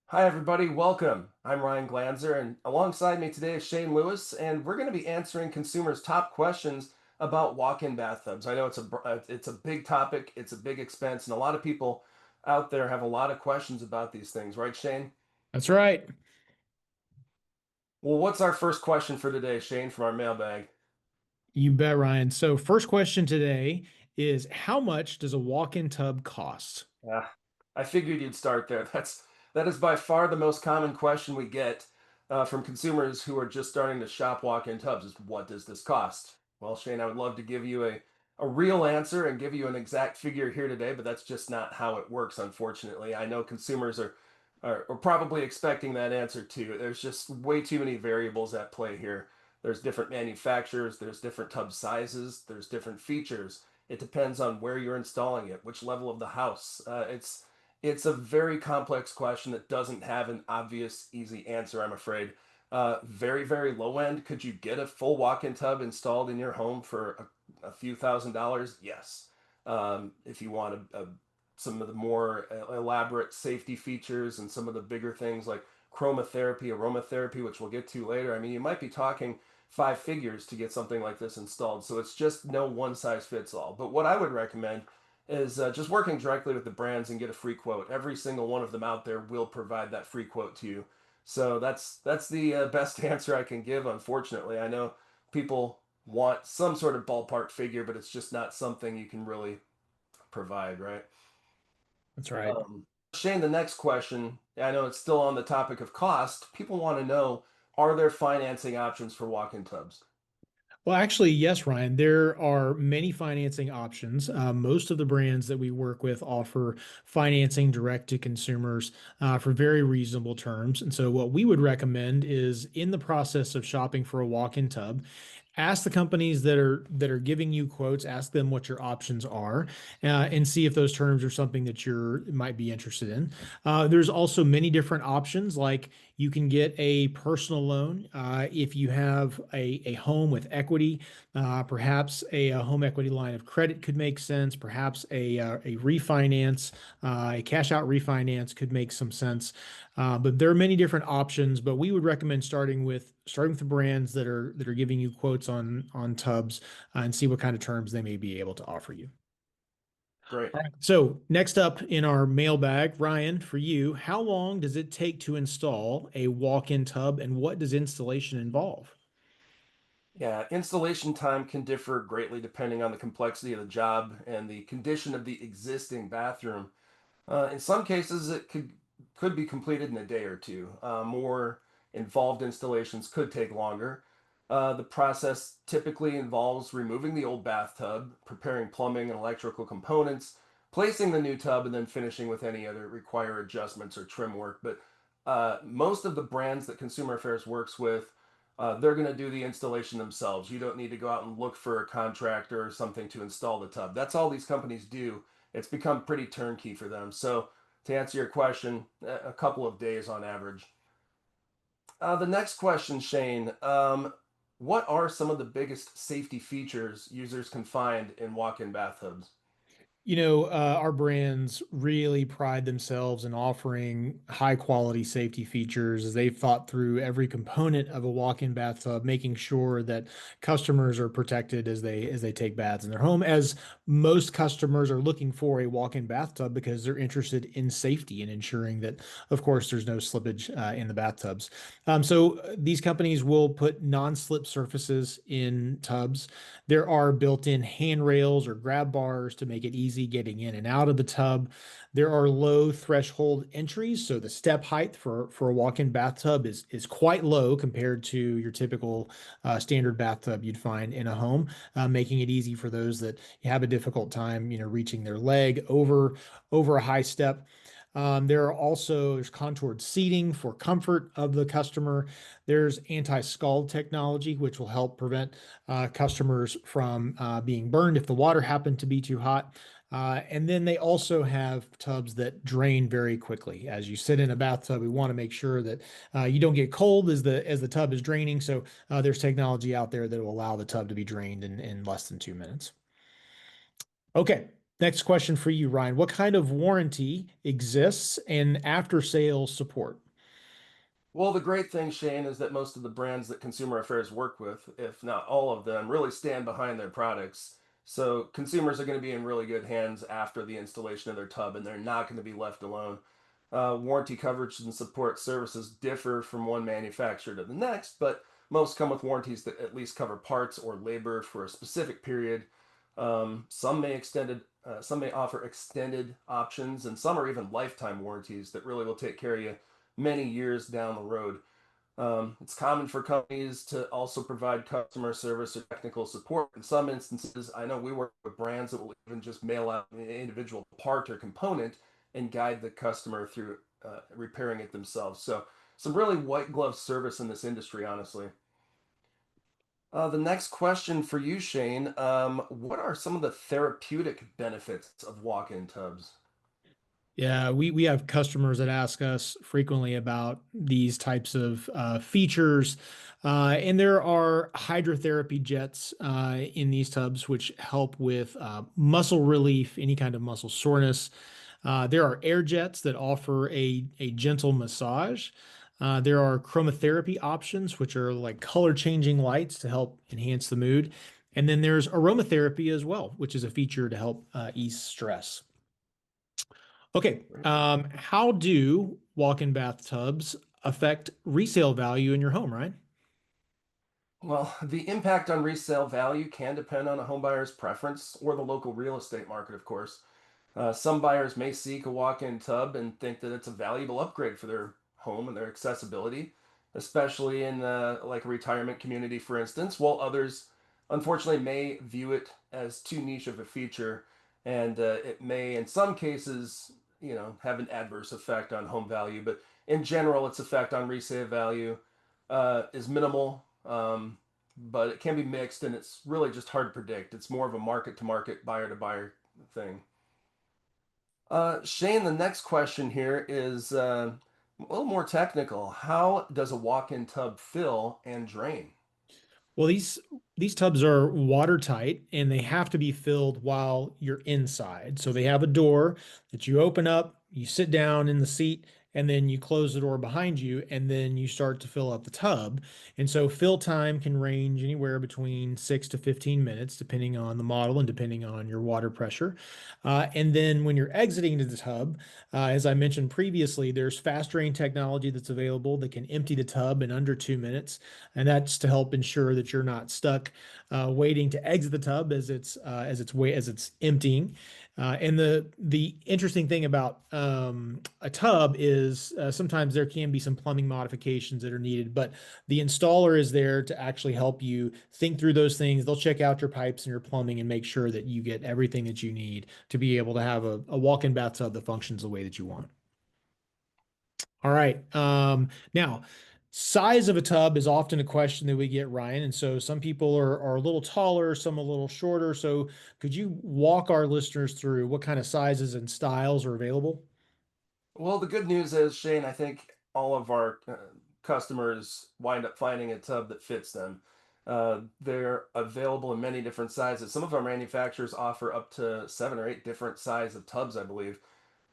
Hi, everybody. Welcome. I'm Ryan Glanzer, and alongside me today is Shane Lewis, and we're going to be answering consumers' top questions about walk-in bathtubs. I know it's a big topic, it's a big expense, and a lot of people out there have a lot of questions about these things, right, Shane? That's right. Well, what's our first question for today, Shane, from our mailbag? You bet, Ryan. So, first question today is how much does a walk-in tub cost? Yeah, I figured you'd start there. That is by far the most common question we get from consumers who are just starting to shop walk-in tubs is what does this cost? Well, Shane, I would love to give you a real answer and give you an exact figure here today, but that's just not how it works, unfortunately. I know consumers are probably expecting that answer too. There's just way too many variables at play here. There's different manufacturers, there's different tub sizes, there's different features. It depends on where you're installing it, which level of the house. It's a very complex question that doesn't have an obvious, easy answer, I'm afraid. Very, very low end. Could you get a full walk-in tub installed in your home for a few $1,000s? Yes. If you want some of the more elaborate safety features and some of the bigger things like chromotherapy, aromatherapy, which we'll get to later, I mean, you might be talking five figures to get something like this installed. So it's just no one size fits all. But what I would recommend is just working directly with the brands and get a free quote. Every single one of them out there will provide that free quote to you. So that's the best answer I can give. Unfortunately, I know people want some sort of ballpark figure, but it's just not something you can really provide, right? That's right. Shane, the next question, I know it's still on the topic of cost. People want to know, are there financing options for walk-in tubs? Well, actually, yes, Ryan. There are many financing options. Most of the brands that we work with offer financing direct to consumers for very reasonable terms. And so, what we would recommend is in the process of shopping for a walk-in tub, ask the companies that are giving you quotes, ask them what your options are, and see if those terms are something that you're might be interested in. There's also many different options, like you can get a personal loan if you have a home with equity. Perhaps a home equity line of credit could make sense. Perhaps a refinance, a cash out refinance could make some sense. But there are many different options. But we would recommend starting with the brands that are giving you quotes on tubs and see what kind of terms they may be able to offer you. Great. All right. So next up in our mailbag, Ryan, for you, how long does it take to install a walk-in tub and what does installation involve? Yeah, installation time can differ greatly depending on the complexity of the job and the condition of the existing bathroom. In some cases, it could be completed in a day or two. More involved installations could take longer. The process typically involves removing the old bathtub, preparing plumbing and electrical components, placing the new tub, and then finishing with any other require adjustments or trim work. But most of the brands that Consumer Affairs works with, they're going to do the installation themselves. You don't need to go out and look for a contractor or something to install the tub. That's all these companies do. It's become pretty turnkey for them. So, to answer your question, a couple of days on average. The next question, Shane. What are some of the biggest safety features users can find in walk-in bathtubs? Our brands really pride themselves in offering high quality safety features as they've thought through every component of a walk-in bathtub, making sure that customers are protected as they take baths in their home, as most customers are looking for a walk-in bathtub because they're interested in safety and ensuring that, of course, there's no slippage in the bathtubs. So these companies will put non-slip surfaces in tubs. There are built-in handrails or grab bars to make it easy getting in and out of the tub. There are low threshold entries, so the step height for a walk-in bathtub is quite low compared to your typical standard bathtub you'd find in a home, making it easy for those that have a difficult time, reaching their leg over a high step. There's contoured seating for comfort of the customer. There's anti-scald technology, which will help prevent customers from being burned if the water happened to be too hot. And then they also have tubs that drain very quickly. As you sit in a bathtub, we want to make sure that you don't get cold as the tub is draining. So there's technology out there that will allow the tub to be drained in less than 2 minutes. Okay. Next question for you, Ryan. What kind of warranty exists in after sales support? Well, the great thing, Shane, is that most of the brands that Consumer Affairs work with, if not all of them, really stand behind their products. So consumers are going to be in really good hands after the installation of their tub, and they're not going to be left alone. Warranty coverage and support services differ from one manufacturer to the next, but most come with warranties that at least cover parts or labor for a specific period. Some may offer extended options, and some are even lifetime warranties that really will take care of you many years down the road. It's common for companies to also provide customer service or technical support. In some instances, I know we work with brands that will even just mail out an individual part or component and guide the customer through repairing it themselves. So, some really white glove service in this industry, honestly. The next question for you, Shane. What are some of the therapeutic benefits of walk in tubs? Yeah, we have customers that ask us frequently about these types of features. And there are hydrotherapy jets in these tubs, which help with muscle relief, any kind of muscle soreness. There are air jets that offer a gentle massage. There are chromotherapy options, which are like color changing lights to help enhance the mood. And then there's aromatherapy as well, which is a feature to help ease stress. Okay, how do walk-in bathtubs affect resale value in your home, right? Well, the impact on resale value can depend on a homebuyer's preference or the local real estate market, of course. Some buyers may seek a walk-in tub and think that it's a valuable upgrade for their home and their accessibility, especially in like a retirement community, for instance, while others, unfortunately, may view it as too niche of a feature, and it may, in some cases, have an adverse effect on home value. But in general, its effect on resale value is minimal. But it can be mixed, and it's really just hard to predict. It's more of a market to market, buyer to buyer thing. Shane, the next question here is a little more technical. How does a walk-in tub fill and drain? Well, these tubs are watertight and they have to be filled while you're inside. So they have a door that you open up, you sit down in the seat, and then you close the door behind you, and then you start to fill up the tub. And so fill time can range anywhere between 6 to 15 minutes, depending on the model and depending on your water pressure. And then when you're exiting the tub, as I mentioned previously, there's fast drain technology that's available that can empty the tub in under 2 minutes, and that's to help ensure that you're not stuck waiting to exit the tub as it's emptying. And the interesting thing about a tub is sometimes there can be some plumbing modifications that are needed, but the installer is there to actually help you think through those things. They'll check out your pipes and your plumbing and make sure that you get everything that you need to be able to have a walk-in bathtub that functions the way that you want. All right. Now, size of a tub is often a question that we get, Ryan. And so some people are a little taller, some a little shorter. So could you walk our listeners through what kind of sizes and styles are available? Well, the good news is, Shane, I think all of our customers wind up finding a tub that fits them. They're available in many different sizes. Some of our manufacturers offer up to 7 or 8 different size of tubs, I believe.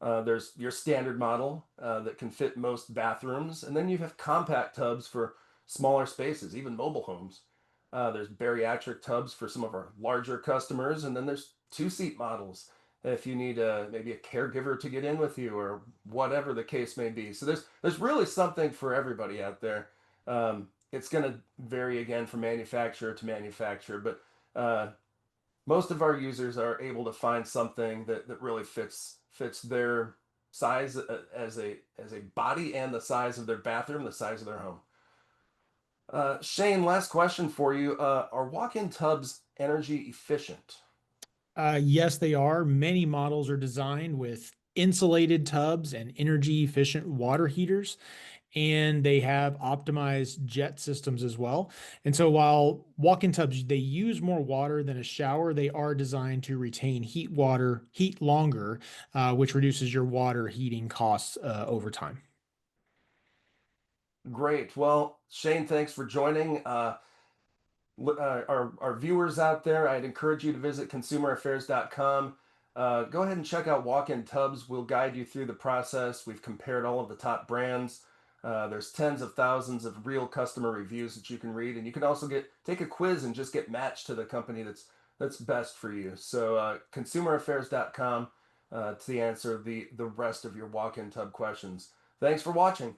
There's your standard model that can fit most bathrooms, and then you have compact tubs for smaller spaces, even mobile homes. There's bariatric tubs for some of our larger customers, and then there's two-seat models if you need maybe a caregiver to get in with you or whatever the case may be. So there's really something for everybody out there. It's going to vary again from manufacturer to manufacturer, but most of our users are able to find something that really fits their size as a body and the size of their bathroom, the size of their home. Shane, last question for you. Are walk-in tubs energy efficient? Yes, they are. Many models are designed with insulated tubs and energy efficient water heaters, and they have optimized jet systems as well. And so while walk-in tubs, they use more water than a shower, they are designed to retain heat longer, which reduces your water heating costs over time. Great. Well, Shane, thanks for joining. Our viewers out there, I'd encourage you to visit consumeraffairs.com. Go ahead and check out Walk-In Tubs. We'll guide you through the process. We've compared all of the top brands. There's tens of thousands of real customer reviews that you can read, and you can also get take a quiz and just get matched to the company that's best for you. So consumeraffairs.com to answer the rest of your walk-in tub questions. Thanks for watching.